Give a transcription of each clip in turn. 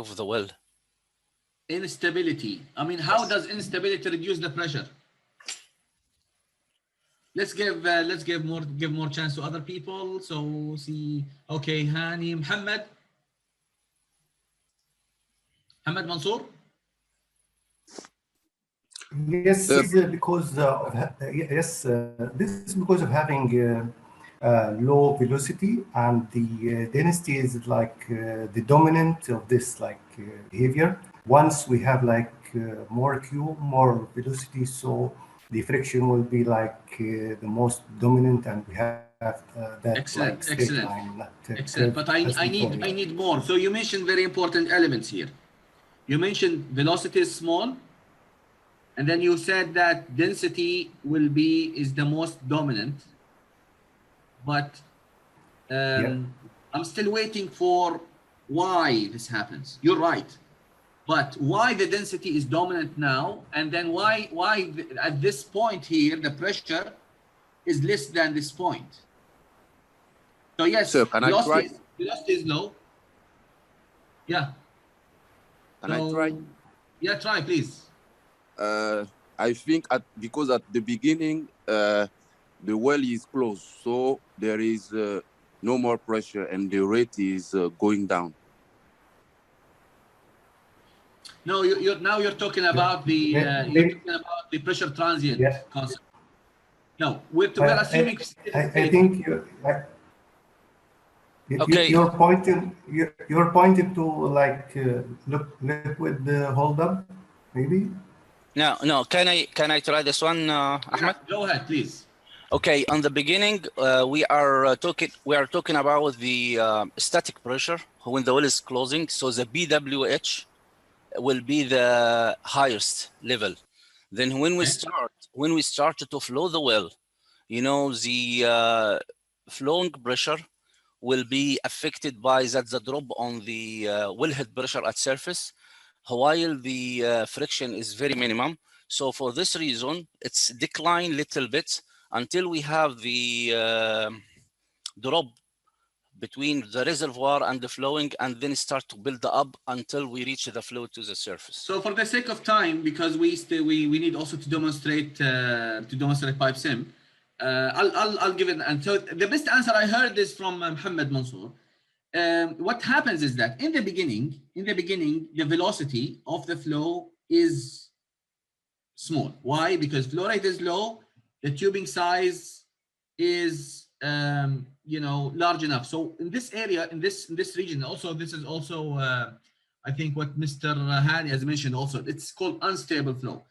of the well? Instability. I mean, how does instability reduce the pressure? Let's give more chance to other people. So see, okay, Hani, Muhammad Mansour. Yes, because this is because of having low velocity, and the density is like the dominant of this behavior. Once we have more Q, more velocity, so the friction will be the most dominant, and we have that Excellent, straight excellent, line. Excellent. But I need more. So you mentioned very important elements here. You mentioned velocity is small, and then you said that density is the most dominant. But I'm still waiting for why this happens. You're right. But why the density is dominant now, and then why at this point here the pressure is less than this point? So yes, Sir, can I try? Velocity is low. Yeah. Can I try? Yeah, try please. I think because at the beginning the well is closed, so there is no more pressure and the rate is going down. No, you're talking about the pressure transient concept. No, we're assuming. I think you're pointing to liquid holdup, maybe. No. Can I try this one, Ahmed? Go ahead, please. Okay. On the beginning, we are talking about the static pressure when the well is closing. So the BWH will be the highest level. Then when we start to flow the well, the flowing pressure will be affected by the drop on the wellhead pressure at surface, while the friction is very minimum. So for this reason, it's decline little bit until we have the drop between the reservoir and the flowing, and then start to build up until we reach the flow to the surface. So for the sake of time, because we need also to demonstrate PipeSim, I'll give it. And so the best answer I heard is from Mohammed Mansour. What happens is that in the beginning, the velocity of the flow is small. Why? Because flow rate is low, the tubing size is large enough. So in this area, in this region, also this is also I think what Mr. Hani has mentioned also, it's called unstable flow.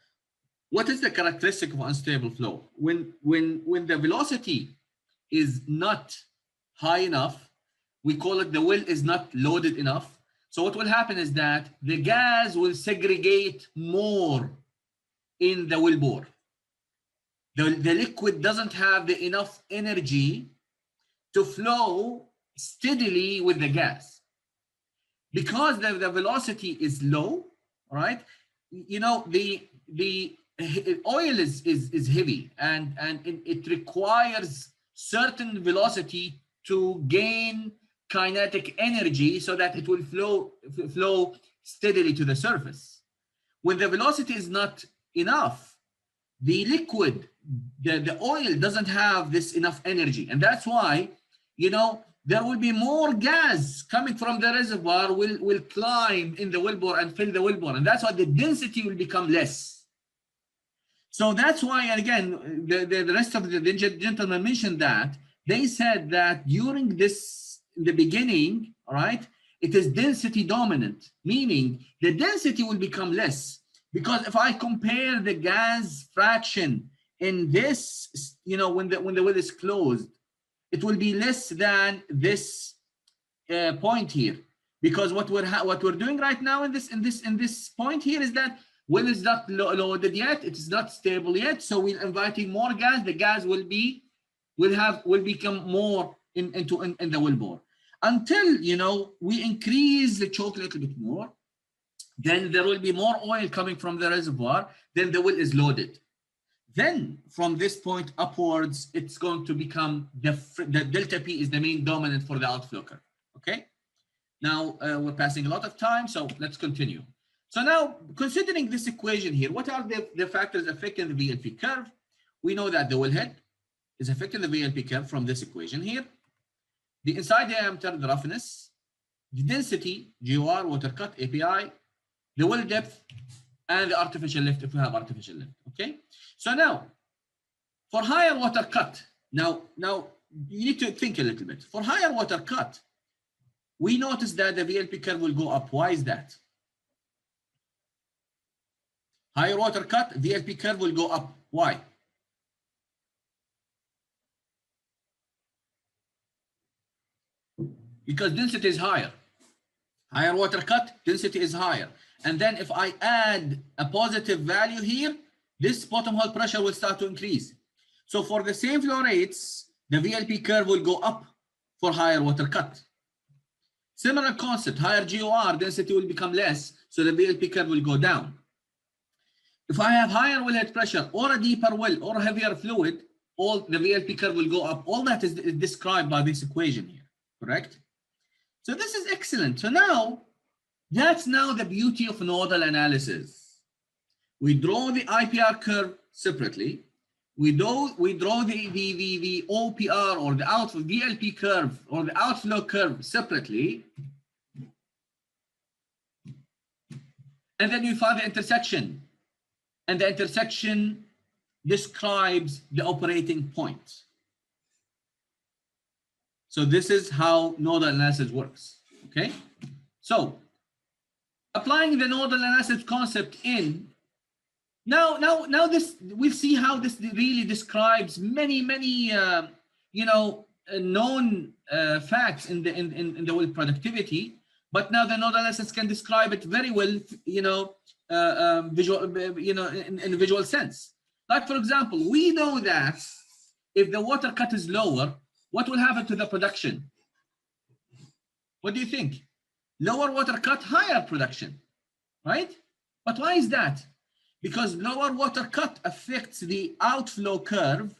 What is the characteristic of unstable flow? When the velocity is not high enough, we call it the well is not loaded enough. So what will happen is that the gas will segregate more in the wellbore. The liquid doesn't have enough energy to flow steadily with the gas. Because the velocity is low, right? The oil is heavy, and it requires certain velocity to gain kinetic energy so that it will flow steadily to the surface. When the velocity is not enough, the liquid, the oil doesn't have this enough energy, and that's why there will be more gas coming from the reservoir will climb in the wellbore and fill the wellbore, and that's why the density will become less. So that's why, and again, the rest of the gentlemen mentioned that they said that during the beginning, all right, it is density dominant, meaning the density will become less. Because if I compare the gas fraction in this, when the well is closed, it will be less than this point here. Because what we're doing right now in this point here is that well is not loaded yet, it is not stable yet. So we're inviting more gas. The gas will become more in the wellbore until we increase the choke a little bit more. Then there will be more oil coming from the reservoir. Then the well is loaded. Then from this point upwards, it's going to become the delta P is the main dominant for the outflow curve. Okay. Now we're passing a lot of time, so let's continue. So now, considering this equation here, what are the factors affecting the VLP curve? We know that the wellhead is affecting the VLP curve from this equation here. The inside diameter, the roughness, the density, GOR, water cut, API, the well depth, and the artificial lift if we have artificial lift. Okay. So now, for higher water cut, now you need to think a little bit. For higher water cut, we notice that the VLP curve will go up. Why is that? Higher water cut, VLP curve will go up. Why? Because density is higher. Higher water cut, density is higher. And then if I add a positive value here, this bottom hole pressure will start to increase. So for the same flow rates, the VLP curve will go up for higher water cut. Similar concept, higher GOR, density will become less, so the VLP curve will go down. If I have higher wellhead pressure or a deeper well or heavier fluid, all the VLP curve will go up. All that is described by this equation here, correct? So this is excellent. So now, that's now the beauty of nodal analysis. We draw the IPR curve separately. We draw the OPR or the outflow VLP curve or the outflow curve separately. And then we find the intersection. And the intersection describes the operating point. So this is how nodal analysis works, okay? So applying the nodal analysis concept in, now this, we'll see how this really describes many known facts in the well productivity, but now the nodal analysis can describe it very well, visual, in a visual sense. Like for example, we know that if the water cut is lower, what will happen to the production? What do you think? Lower water cut, higher production, right? But why is that? Because lower water cut affects the outflow curve.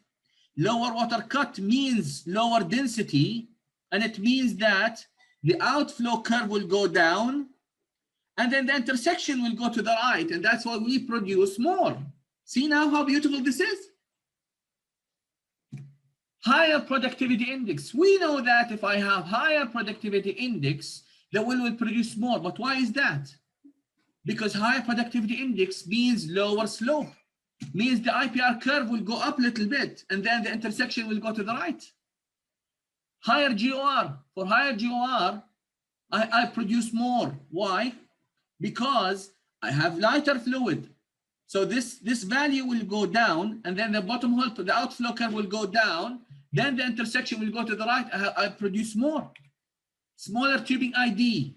Lower water cut means lower density, and it means that the outflow curve will go down, and then the intersection will go to the right, and that's why we produce more. See now how beautiful this is? Higher productivity index. We know that if I have higher productivity index, the well will produce more. But why is that? Because higher productivity index means lower slope, means the IPR curve will go up a little bit, and then the intersection will go to the right. Higher GOR. For higher GOR, I produce more. Why? Because I have lighter fluid. So this value will go down, and then the bottom hole, the outflow curve will go down, then the intersection will go to the right. I produce more. Smaller tubing ID.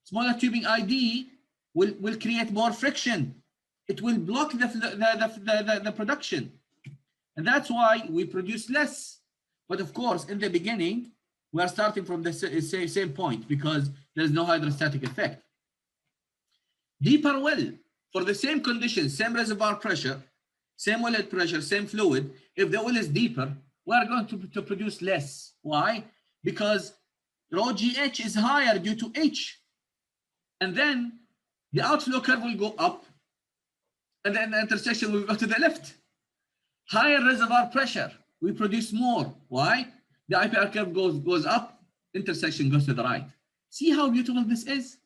Smaller tubing ID will create more friction. It will block the production. And that's why we produce less. But of course, in the beginning, we are starting from the same point because there's no hydrostatic effect. Deeper well, for the same conditions, same reservoir pressure, same wellhead pressure, same fluid, if the well is deeper, we are going to produce less. Why? Because rho GH is higher due to H. And then the outflow curve will go up, and then the intersection will go to the left. Higher reservoir pressure, we produce more. Why? The IPR curve goes up, intersection goes to the right. See how beautiful this is?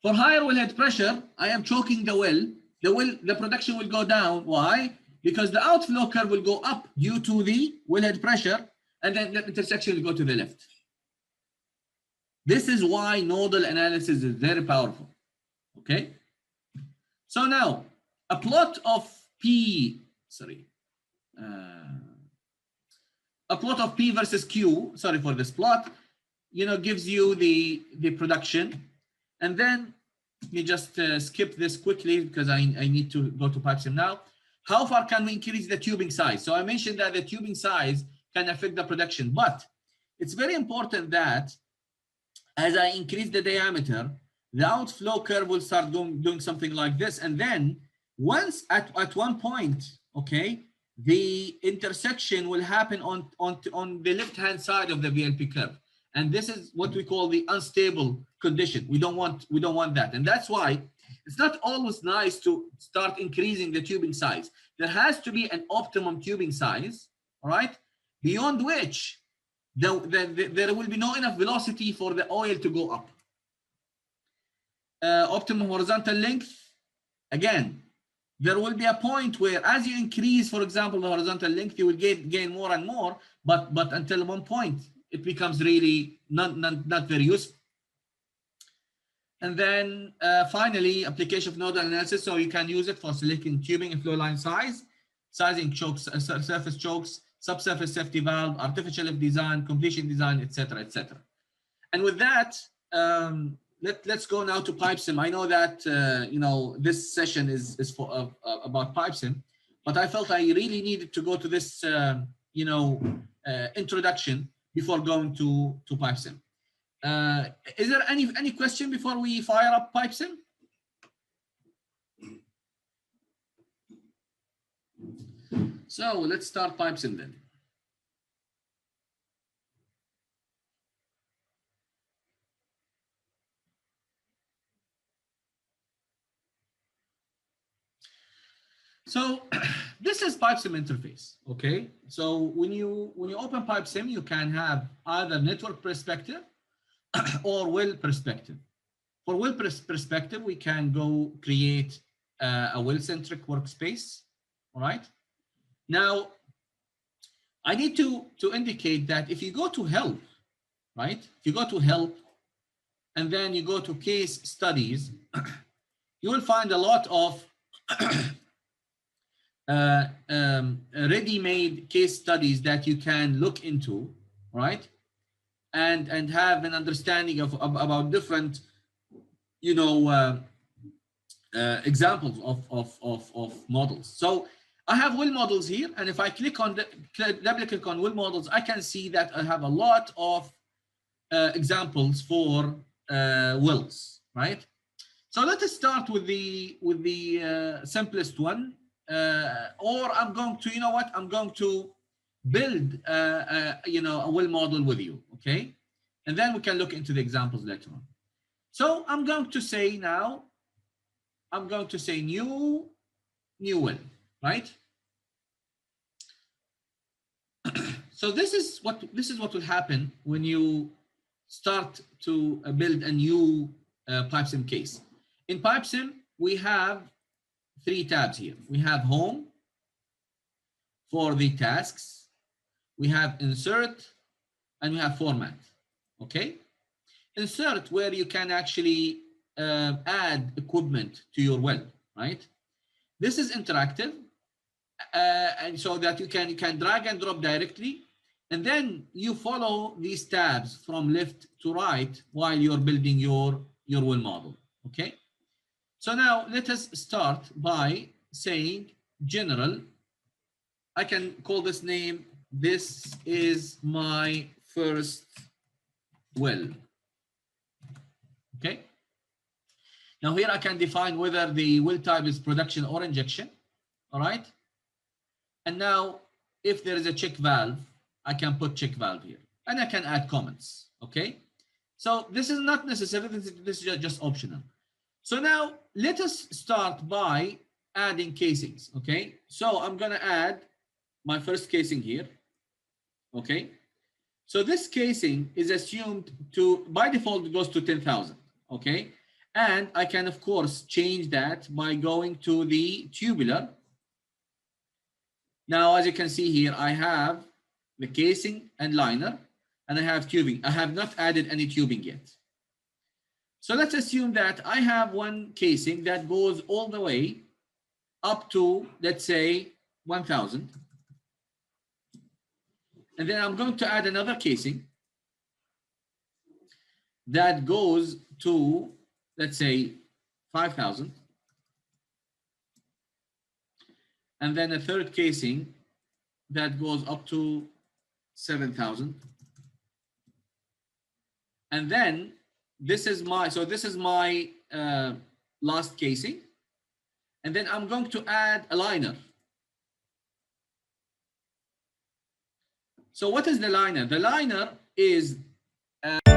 For higher wellhead pressure, I am choking the well. The production will go down. Why? Because the outflow curve will go up due to the wellhead pressure, and then the intersection will go to the left. This is why nodal analysis is very powerful. Okay? So now, a plot of P versus Q, sorry for this plot, gives you the production. And then you just skip this quickly because I need to go to PipeSim now. How far can we increase the tubing size? So I mentioned that the tubing size can affect the production, but it's very important that as I increase the diameter, the outflow curve will start doing something like this. And then once at one point, okay, the intersection will happen on the left-hand side of the VLP curve. And this is what we call the unstable condition. We don't want that. And that's why it's not always nice to start increasing the tubing size. There has to be an optimum tubing size, all right, beyond which there will be no enough velocity for the oil to go up. Optimum horizontal length, again, there will be a point where as you increase, for example, the horizontal length, you will gain more and more, but until one point, it becomes really not very useful. And then finally, application of nodal analysis. So you can use it for selecting tubing and flow line size, sizing chokes, surface chokes, subsurface safety valve, artificial lift design, completion design, etc., etc. And with that, let's go now to PipeSim. I know that you know, this session is for about PipeSim, but I felt I really needed to go to this you know, introduction before going to PipeSim. Is there any question before we fire up PipeSim? So let's start PipeSim then. So this is PipeSim interface, okay? So when you open PipeSim, you can have either network perspective or well perspective. For well perspective, we can go create a well-centric workspace, all right? Now, I need to indicate that if you go to help, right? If you go to help and then you go to case studies, you will find a lot of ready-made case studies that you can look into, right? And have an understanding of about different, you know, examples of models. So I have well models here, and if I click on double click on well models, I can see that I have a lot of examples for wells, right? So let us start with the simplest one, or I'm going to, you know what, I'm going to build you know, a well model with you, okay? And then we can look into the examples later on. So I'm going to say now, I'm going to say new well, right? So this is what will happen when you start to build a new PipeSim case. In PipeSim, we have 3 tabs here. We have home for the tasks, we have insert, and we have format, okay? Insert, where you can actually add equipment to your well, right? This is interactive, and so that you can drag and drop directly, and then you follow these tabs from left to right while you're building your well model, okay? So now let us start by saying general. I can call this name, this is my first well, okay? Now here I can define whether the well type is production or injection, all right? And now if there is a check valve, I can put check valve here, and I can add comments, okay? So this is not necessary, this is just optional. So now let us start by adding casings, okay? So I'm gonna add my first casing here, okay? So this casing is assumed to, by default, it goes to 10,000, okay? And I can, of course, change that by going to the tubular. Now, as you can see here, I have the casing and liner, and I have tubing. I have not added any tubing yet. So let's assume that I have one casing that goes all the way up to, let's say, 1,000. And then I'm going to add another casing that goes to, let's say, 5,000. And then a third casing that goes up to 7,000. And then this is my, so this is my last casing. And then I'm going to add a liner. So what is the liner? The liner is And